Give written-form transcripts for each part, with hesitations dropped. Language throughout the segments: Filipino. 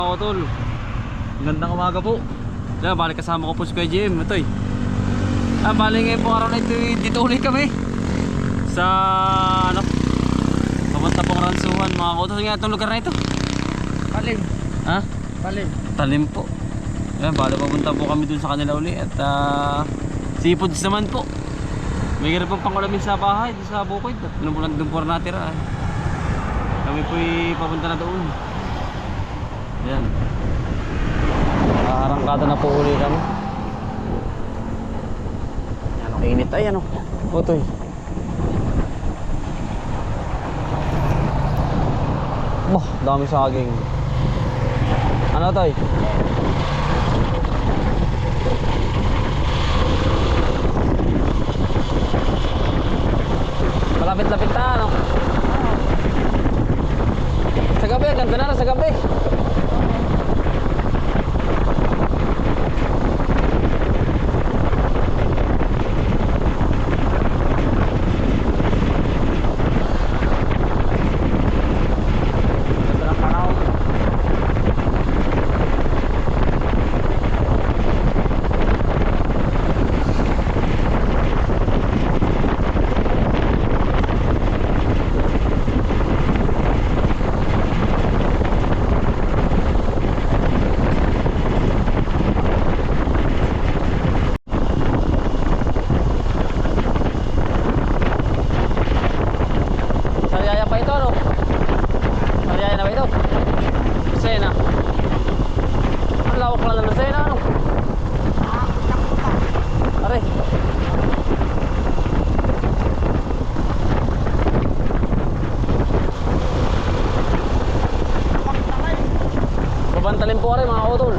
Ako tol, gandang umaga po. Balik kasama ko po si Kuya Jim. Ito balik ngayon po araw na ito. Dito ulit kami sa ano, papunta po Karansuhan mga kautos. Nga itong lugar na ito Talim. ha? Talim. Talim po. Balik papunta po kami dun sa kanila uli. At seafoods naman po. May gano'n pong pangulamin sa bahay dun sa bukid. At doon po natira. Kami po papunta na doon. Yan. Arangkada na po uli kami. Yan, ang init ay ano. Otoy. Bah, dami saging. Ano toy? Malapit-lapit na ano. Sa gabi, ganda na sa gabi. Talim po rin mga utol.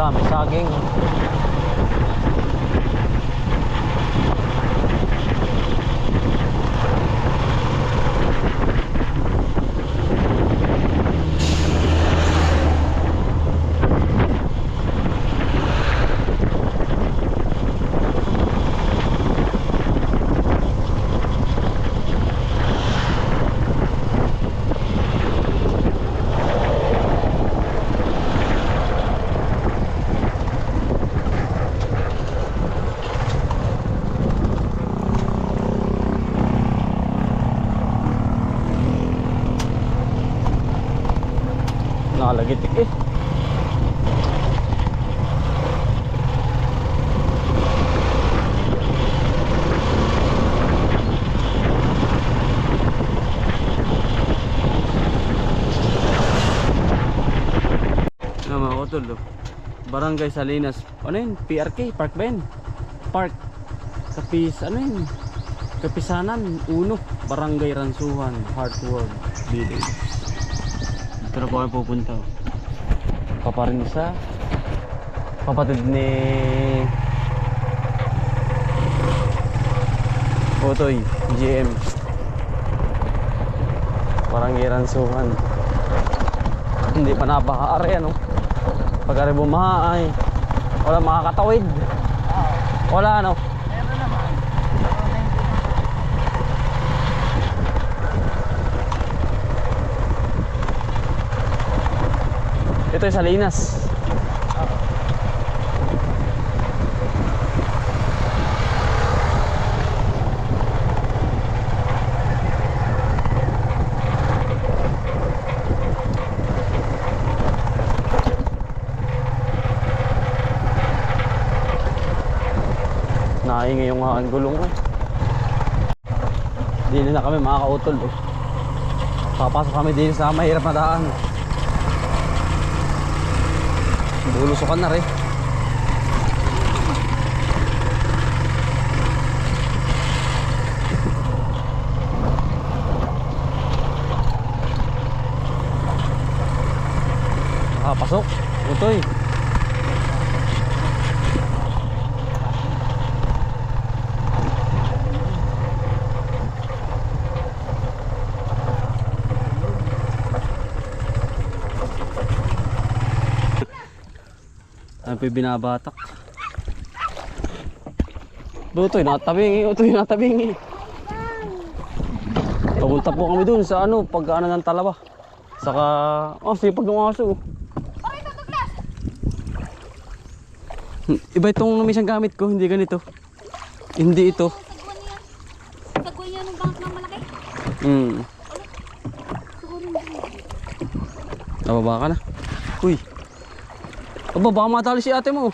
Dami saging. Nakalagitik mga utol. Barangay Salinas. Ano yun? PRK? Park ba yun? Park. Ano yun? Kapisanan 1. Barangay Ransuhan, Heartworld Village. Dito na po kami pupunta. Paparin sa kapatid ni Otoy GM. Barangay Ransuhan. Hindi pa napahaari ano. Pagkari bumaha ay wala makakatawid. Wala ano. Meron naman. Ito yung Salinas. Naingay yung gulong eh. Dili na kami makakautol eh. Papasok kami din sa mahirap na daan. Bulusukan na rin. Pasok. Utoy. po yung binabatak. Utoy, natabingi. Utoy, natabingi. Pupunta po kami dun sa ano, pag-ano ng talaba. Saka, sipag ng aso. Iba itong numisang gamit ko, hindi ganito. Hindi ito. Sagwa niya ng bangak ng malaki. Nababa ka na. Uy. Aba, baka matali si ate mo.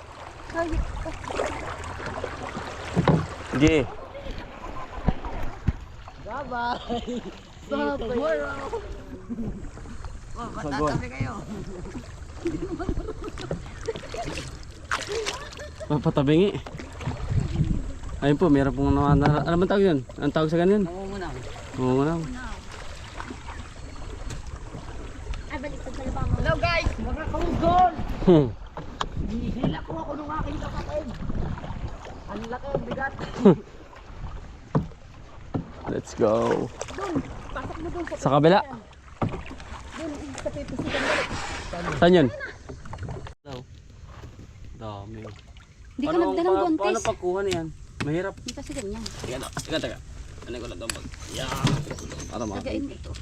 Sige. Bye-bye. Sagwa. kayo. Mapatabingi. Ayun po, meron pong ano man tawag yun? Anong tawag sa ganyan? Nangungunaw. Nangungunaw. Ay, balik sa talabang. Hello guys, mga kausol. Hmm. Hihila ko ako ng aking kapatid. Ang laki, ang bigat. Let's go. Pasok mo dun Sa kabila. Dun, sa pipisikan mo. Saan yun? Dami. Hindi ka nagdalang Paano gontes. pagkuha niyan? Mahirap. Hindi kasi ganyan. Teka. Ano ko lang dampag? Yeah. Para Lagain mo ito.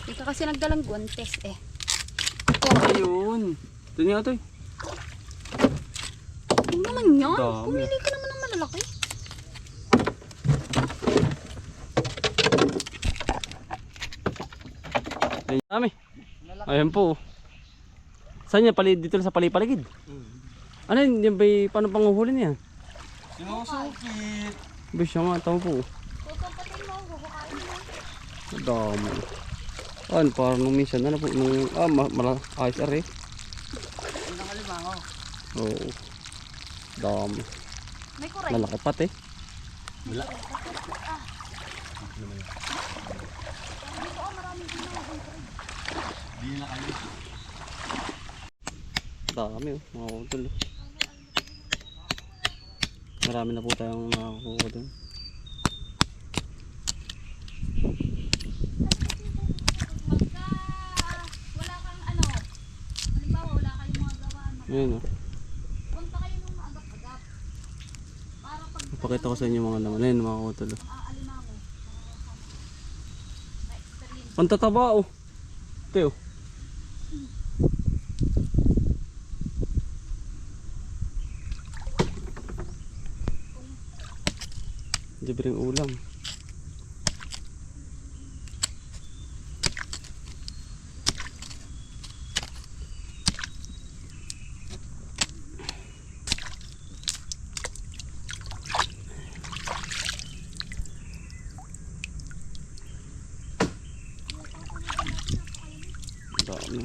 Hindi ka kasi nagdalang gontes eh. Ayun. Ito niya ito eh. Ano naman yan? Dami. Pumili ka naman ng malalaki. Ayun dami. Ayun po. Saan niya? Dito sa palipaligid? Ano yun? Yan ba'y paano panguhuli niya? Sinusukit. Ba siya nga. Tama po. Kukumpatin mo, kukukain mo. Dami. Ano, parang nung minsan, ano po, nung, ayos ari. Ang nakalimango. Oo. Dami. May kuray. Malaki pati. Wala. Dami oh, mga utol. Marami na po tayong nakakuha doon. Pagka wala kang ano, halimbawa wala kayong mga gawaan, Ayun oh. punta kayo ng maagap-agap. Para pag Ipakita ko sa inyo mga naman. Ayun mga utol. alimango, na-experience. Pantataba oh. Ito oh. Libreng ulam. Dami.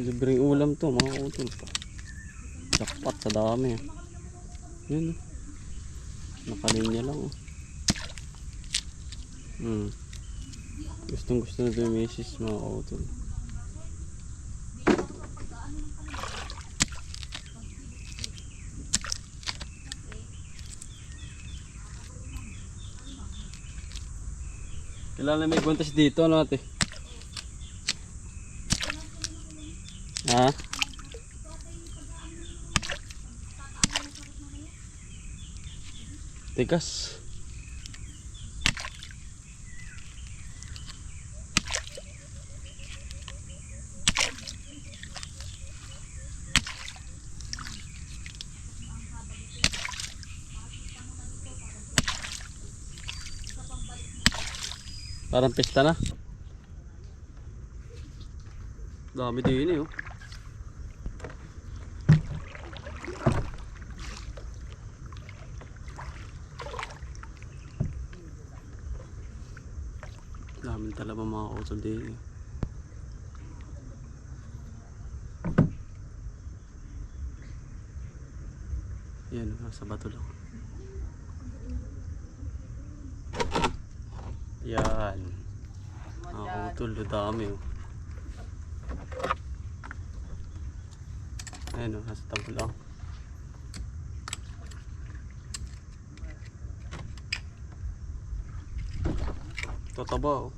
Libreng ulam to mga utol. Jackpot sa dami. Yun. Nakalinya lang. Gustong gusto na ito yung misis mga utol. Kailangan may guntas dito, ano ate? Ha? Tigas. Parang pista na. Dami din eh oh. Daming talaga mga utol din eh. Yan, nasa bato lang. Yan. Mga utol, dami oh. Ayan oh, nasa tabo lang. Tataba oh.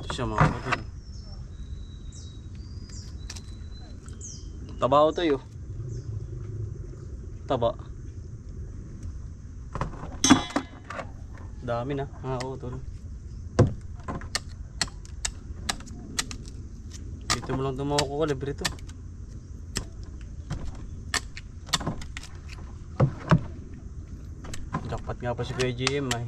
Siya mga kapatid. Taba ko tayo. Taba. Dami na mga utol. Dito mo lang tumawa ko kalibre to. Jackpot nga pa si Kuya GM ay.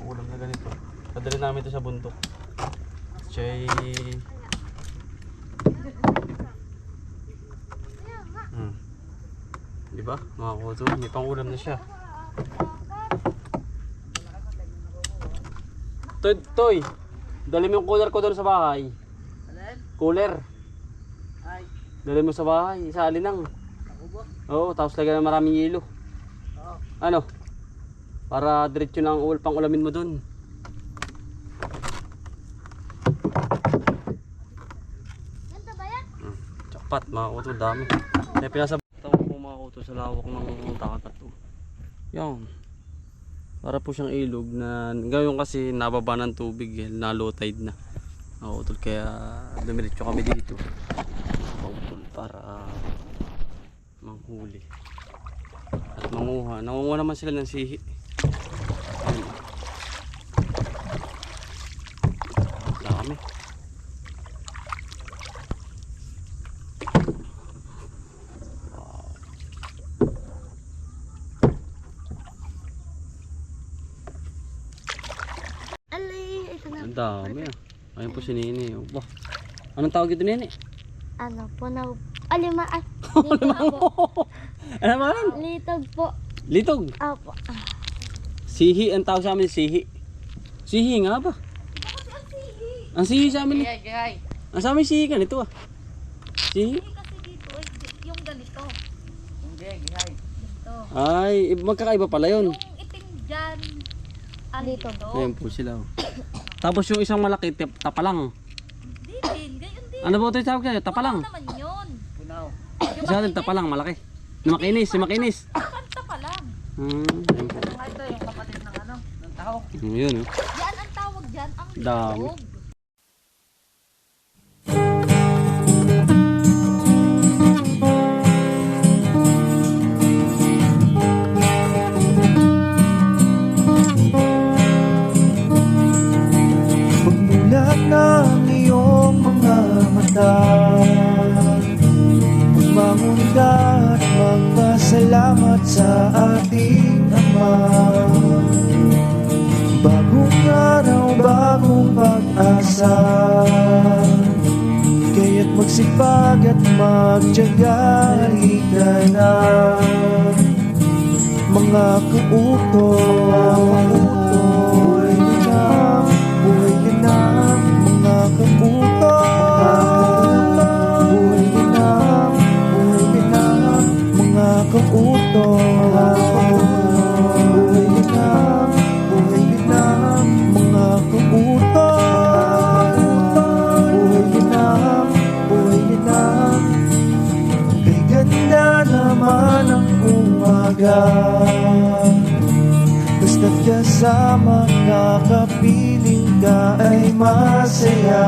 Ulam na ganito. Padali namin ito sa bundok. Chay. Diba? Mga kuto, may pangulam na siya. Toy, dali mo yung cooler ko doon sa bahay. Cooler. Ay, Dali mo sa bahay, sa alinang. ako ba? Oo, tapos lagyan ng maraming yelo. Oo. Ano? Para diretso na ang pang ulamin mo dun. Ganda ba yan? Jackpot mga kuto, dami. Kaya pinasabitaw po mga kuto sa lawak ng dagat to. Yan. Para po siyang ilog na ngayon kasi nababa ng tubig, na low tide na. Mga kuto, kaya dumiretso kami dito. Mga kuto, para manghuli. At manguha. Nangunguha naman sila ng sihi. Dami. Wow. Alay, ito na. Ang dami ah. Ayun po si Nini. Wah. Anong tawag ito Nini? Ano po na... Alima, litog po. Ano naman? Litog po. Litog. Apo. Sihi ang tawag sa amin, sihi. Sihi nga ba? Ang sihi sa amin. Gay. Ang sa amin sihi ganito ah. Sihi? Kasi dito, yung ganito. Hindi, gay. Ito. Ay, magkakaiba pala yun. Yung itim dyan. Dito. Ayun po sila. Oh. Tapos yung isang malaki, tapalang. Hindi din, gayon din. Ano ba ito yung tawag kayo? Tapalang. Ano naman yun? Punaw. Isa natin tapalang, malaki. Na makinis, si makinis. Kanta pa lang. Ayun po. Nga ito yung kapatid ng ano, ng tao. Yun oh. Yan ang tawag dyan, ang Dami. litog. Pagmulat ng iyong mga mata, bumangon ka at magpasalamat sa ating Ama. Bagong araw, bagong pag-asa, kaya't magsipag at magtiyaga, halika na. Mga kautoy, buhay na, buhay na, mga kautoy, buhay na, mga kautoy, buhay na, mga kautoy, buhay na. Kay ganda naman ang umaga, basta't kasama ka, kapiling ka ay masaya.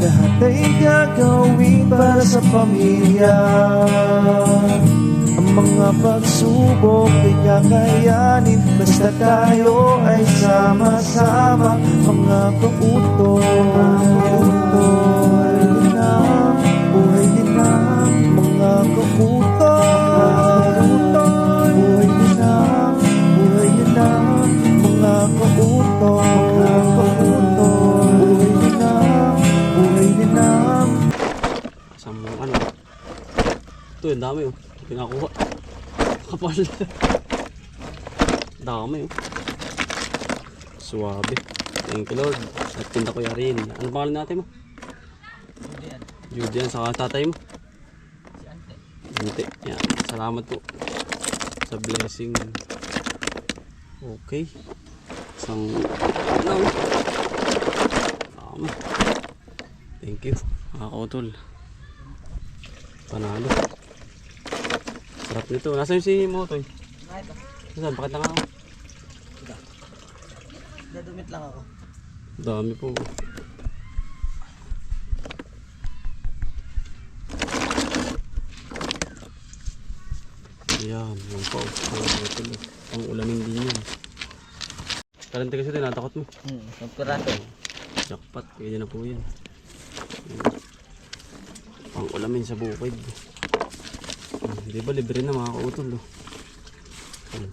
Lahat ay gagawin para sa pamilya. Ang mga pagsubok ay kakayanin, basta tayo ay sama-sama. Mga kautoy, buhay din na, mga kautoy, buhay din na, mga kautoy, buhay din na. Isang ano. Ito yung dami oh. Pinakuha. Kapal. Dami oh. Suwabe. Thank you Lord. At tinda ko yarin. Ano pangalan natin mo? Judian. Saka tatay mo? Si Ante. Ante. Yan. Salamat po sa blessing. Okay. Isang ano. Thank you. Mga kautol. Panalo. Sarap nito. Nasaan yung si Motoy? Nasaan? Bakit lang ako? Dadumit lang ako. Dami po. Ayan. Yan po. Ang ulamin din yun. Karante kasi tinatakot mo. Nagpiraso. Jackpot. Kaya na po yan. Pang ulamin sa bukid. Di ba libre na mga kautol.